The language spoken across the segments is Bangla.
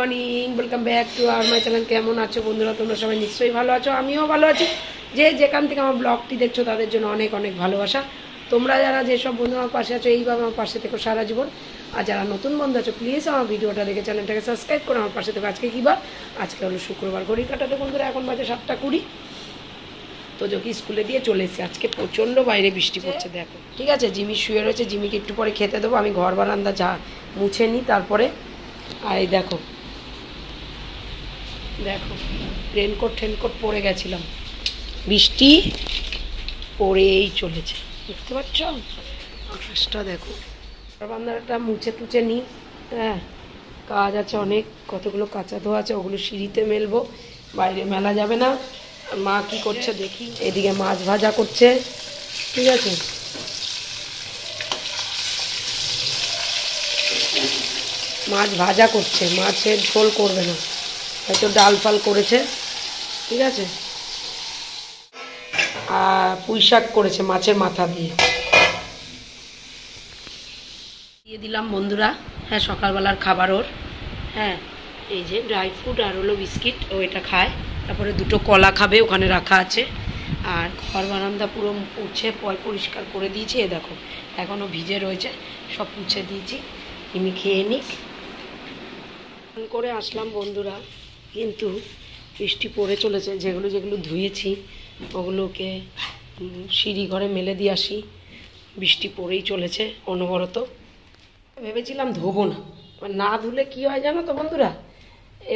Morning, welcome back to our my channel. কেমন আছো বন্ধুরা? তোমরা সবাই নিশ্চয়ই ভালো আছো, আমিও ভালো আছি। যে যেখান থেকে আমার ব্লগটি দেখছো তাদের জন্য অনেক অনেক ভালোবাসা। তোমরা যারা যেসব বন্ধু আমার পাশে আছো এইভাবে আমার পাশে থেকো সারা জীবন। আর যারা নতুন বন্ধু আছো প্লিজ আমার ভিডিওটা দেখে চ্যানেলটাকে সাবস্ক্রাইব করে আমার পাশে থেকো। আজকে কী বার? আজকে হলো শুক্রবার। ঘড়ি কাটাতে বন্ধুরা এখন বাজে 7:20। তো যোগী স্কুলে দিয়ে চলে এসেছি। আজকে প্রচণ্ড বাইরে বৃষ্টি পড়ছে দেখো, ঠিক আছে। জিমি শুয়ে রয়েছে, জিমিকে একটু পরে খেতে দেবো। আমি ঘর বারান্দা যা মুছে নিই তারপরে। আর এই দেখো দেখো রেনকোট পরে গেছিলাম, বৃষ্টি পড়েই চলেছে, দেখতে পাচ্ছ আকাশটা দেখো। বারান্দাটা মুছে টুছে নিই, হ্যাঁ কাজ আছে অনেক, কতগুলো কাঁচা ধোয়া আছে, ওগুলো সিঁড়িতে মেলবো, বাইরে মেলা যাবে না। আর মা কি করছে দেখি, এদিকে মাছ ভাজা করছে, ঠিক আছে। মাছ ভাজা করছে, মাছের ঝোল করবে না, হয়তো ডাল ফাল করেছে, ঠিক আছে। আর পুঁই শাক করেছে মাছের মাথা দিয়ে দিলাম বন্ধুরা। হ্যাঁ সকালবেলার খাবার ওর, হ্যাঁ এই যে ড্রাই ফ্রুট আর হলো বিস্কিট, ও এটা খায়। তারপরে দুটো কলা খাবে, ওখানে রাখা আছে। আর ঘর বারান্দা পুরো পুছে পরিষ্কার করে দিয়েছি, এ দেখো এখনও ভিজে রয়েছে, সব পুছে দিয়েছি। আমি খেয়ে নিক করে আসলাম বন্ধুরা, কিন্তু বৃষ্টি পড়ে চলেছে। যেগুলো যেগুলো ধুয়েছি ওগুলোকে সিঁড়ি ঘরে মেলে দিয়ে আসি, বৃষ্টি পড়েই চলেছে অনবরত। ভেবেছিলাম ধোবো না, না ধুলে কি হয় জানো তো বন্ধুরা,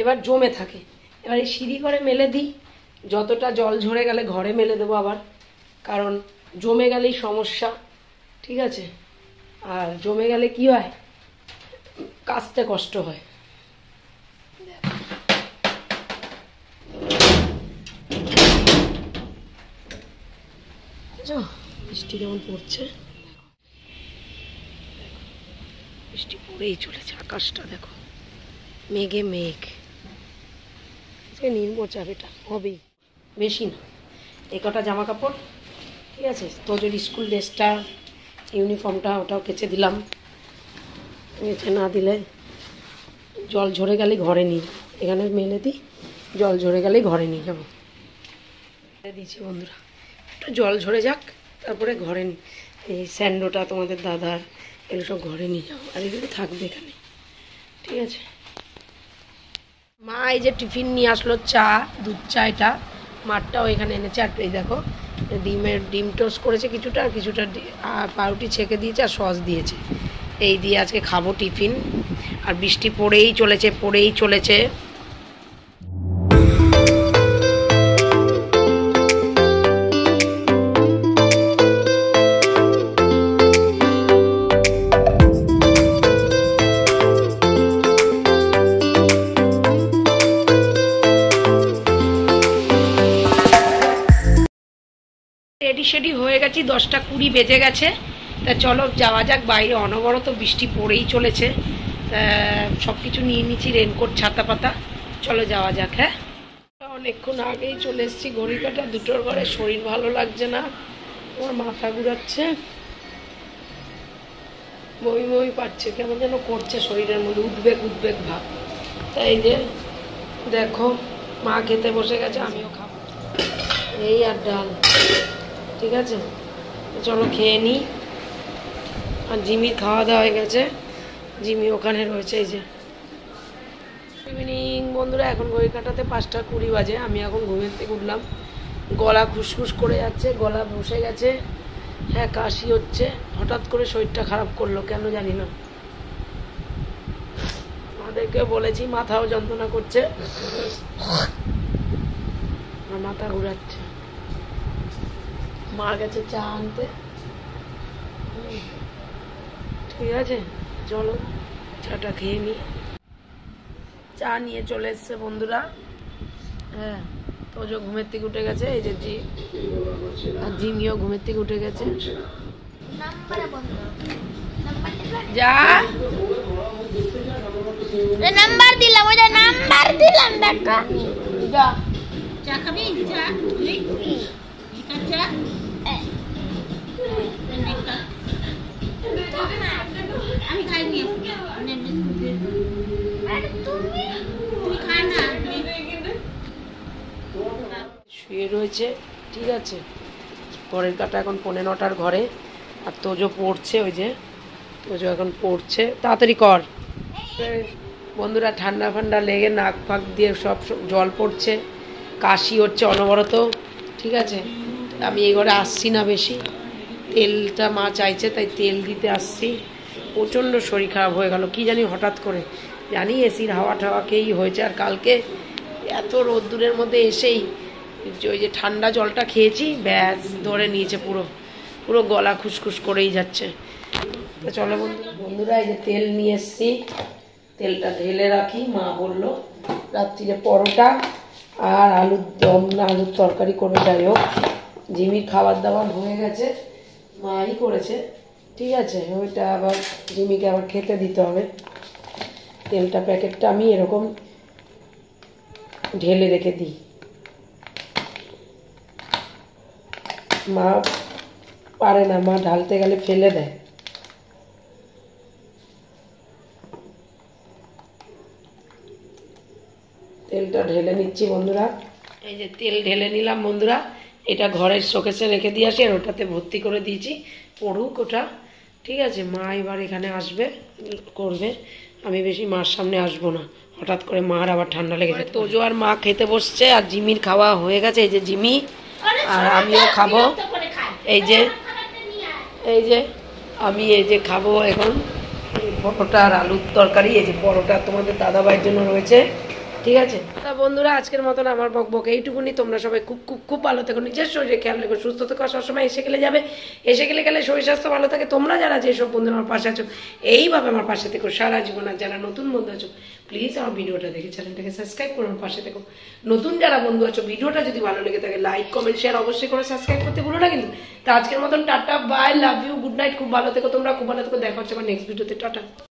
এবার জমে থাকে। এবার এই সিঁড়ি ঘরে মেলে দিই, যতটা জল ঝরে গেলে ঘরে মেলে দেবো আবার, কারণ জমে গেলেই সমস্যা, ঠিক আছে। আর জমে গেলে কি হয়, কাচতে কষ্ট হয়। বৃষ্টি যেমন পড়ছে, বৃষ্টি পড়েই চলেছে, আকাশটা দেখো মেঘে মেঘ। নির্মচাপ এটা হবেই, বেশি না, এই কটা জামা কাপড়, ঠিক আছে। তোজোর স্কুল ড্রেসটা ইউনিফর্মটা ওটাও কেচে দিলাম, কেচে না দিলে জল ঝরে গেলেই ঘরে নিয়ে যাবো, এখানে মেলে দিই, জল ঝরে গেলেই ঘরে নিয়ে যাবো দিয়েছি বন্ধুরা। একটু জল ঝরে যাক তারপরে ঘরে এই স্যান্ডোটা তোমাদের দাদার এগুলো সব ঘরে নিয়ে যাবো, আর এগুলো থাকবে এখানে, ঠিক আছে। মা এই যে টিফিন নিয়ে আসলো, চা দুধ চা, এটা মাঠটাও এখানে এনেছে। আর এই দেখো ডিম টোস্ট করেছে কিছুটা, আর কিছুটা পাউরুটি ছেঁকে দিয়েছে আর সস দিয়েছে। এই দিয়ে আজকে খাবো টিফিন। আর বৃষ্টি পড়েই চলেছে। রেডি হয়ে গেছি, 10:20 বেজে গেছে। তা চলো যাওয়া যাক, বাইরে অনবরত বৃষ্টি পড়েই চলেছে। সব কিছু নিয়ে নিচ্ছি, রেনকোট ছাতা পাতা, চলো যাওয়া যাক। হ্যাঁ অনেকক্ষণ আগেই চলে এসেছি, ঘড়ি কাটা 2টোর ঘরে। শরীর ভালো লাগছে না, আমার মাথা ঘুরাচ্ছে, বমি পাচ্ছে, কেমন যেন করছে শরীরের মধ্যে, উদ্বেগ ভাব। তাই যে দেখো মা খেতে বসে গেছে, আমিও খাবো, এই আর ডাল, ঠিক আছে। চলো খেয়ে নিই। আর জিমির খাওয়া দাওয়া হয়ে গেছে, জিমি ওখানে রয়েছে। এই যে ইভিনিং বন্ধুরা, এখন ঘড়ি কাটাতে 5:20 বাজে। আমি এখন ঘুমের থেকে উঠলাম, গলা খুসখুস করে যাচ্ছে, গলা বসে গেছে, হ্যাঁ কাশি হচ্ছে। হঠাৎ করে শরীরটা খারাপ করলো কেন জানি না। আমাদেরকে বলেছি, মাথাও যন্ত্রণা করছে, আর মাথা ঘুরাচ্ছে। মা গেছে চা আনতে, ঠিক আছে। চলো চাটা খেয়ে নিই। চা নিয়ে চলে এসছে বন্ধুরা। হ্যাঁ তোজো ঘুমের থেকে উঠে গেছে, এই যে আর জিমিও ঘুমের থেকে উঠে গেছে। যা নাম্বার দিলাম, ওই নাম্বার দিলাম, দেখো যা চা খাবি, চা চা আমি খাইনি, শুয়ে রয়েছে, ঠিক আছে। ঘরের কাটা এখন 9:45 ঘরে। আর তোজো পড়ছে, ওই যে তোজো এখন পড়ছে। তাড়াতাড়ি কর বন্ধুরা। ঠান্ডা ফান্ডা লেগে নাক ফাঁক দিয়ে সব জল পড়ছে, কাশি হচ্ছে অনবরত, ঠিক আছে। আমি এই ঘরে আসছি না বেশি, তেলটা মা চাইছে তাই তেল দিতে আসছি। প্রচণ্ড শরীর খারাপ হয়ে গেল কি জানি হঠাৎ করে, জানি এসির হাওয়া ঠাওয়াকেই হয়েছে। আর কালকে এত রোদ্দুরের মধ্যে এসেই ওই যে ঠান্ডা জলটা খেয়েছি, ব্যাস ধরে নিয়েছে, পুরো পুরো গলা খুসখুস করেই যাচ্ছে। তো চলো বন্ধুরা, এই যে তেল নিয়ে এসছি, তেলটা ঢেলে রাখি। মা বললো রাত্রিরে পরোটা আর আলুর দম না আলুর তরকারি করবে, যাই হোক। জিমির খাবার দাবার হয়ে গেছে, মাই করেছে, ঠিক আছে। ওইটা আবার জিমিকে আবার খেতে দিতে হবে। তেলটা প্যাকেটটা আমি এরকম ঢেলে রেখে দিই, মা পারে না, মা ঢালতে গেলে ফেলে দেয়। তেলটা ঢেলে নিচ্ছি বন্ধুরা। এই যে তেল ঢেলে নিলাম বন্ধুরা। এটা ঘরের শোকেসে রেখে দিয়ে আসি, আর ওটাতে ভর্তি করে দিয়েছি, পড়ুক ওটা, ঠিক আছে। মা এবার এখানে আসবে, করবে। আমি বেশি মার সামনে আসবো না, হঠাৎ করে মার আবার ঠান্ডা লেগে যায়। তোজো আর মা খেতে বসছে, আর জিমির খাওয়া হয়ে গেছে। এই যে জিমি আর আমিও খাবো। এই যে আমি এই যে খাবো এখন পরোটা আর আলুর তরকারি। এই যে পরোটা তোমাদের দাদাভাইয়ের জন্য রয়েছে, ঠিক আছে। তা বন্ধুরা, আজকের মতন আমার বকবক এইটুকুনি। তোমরা সবাই খুব খুব খুব ভালো থেকো, নিজের শরীরে খেয়াল রেখো, সুস্থ থেকো। সবসময় এসে গেলে যাবে, এসে গেলে গেলে শরীর স্বাস্থ্য ভালো থাকে। তোমরা যারা যেসব বন্ধু আমার পাশে আছো, এইভাবে আমার পাশে থেকো সারা জীবন। আর যারা নতুন বন্ধু আছো, প্লিজ আমার ভিডিওটা দেখে চ্যানেলটাকে সাবস্ক্রাইব করে আমার পাশে থেকো। নতুন যারা বন্ধু আছো, ভিডিওটা যদি ভালো লেগে থাকে লাইক কমেন্ট শেয়ার অবশ্যই করে সাবস্ক্রাইব করতে ভুলো না কিন্তু। তা আজকের মতন tata, bye, love you, good night. খুব ভালো থেকো তোমরা, খুব ভালো থেকো। দেখা হচ্ছে আমার নেক্সট ভিডিওতে। টাটা।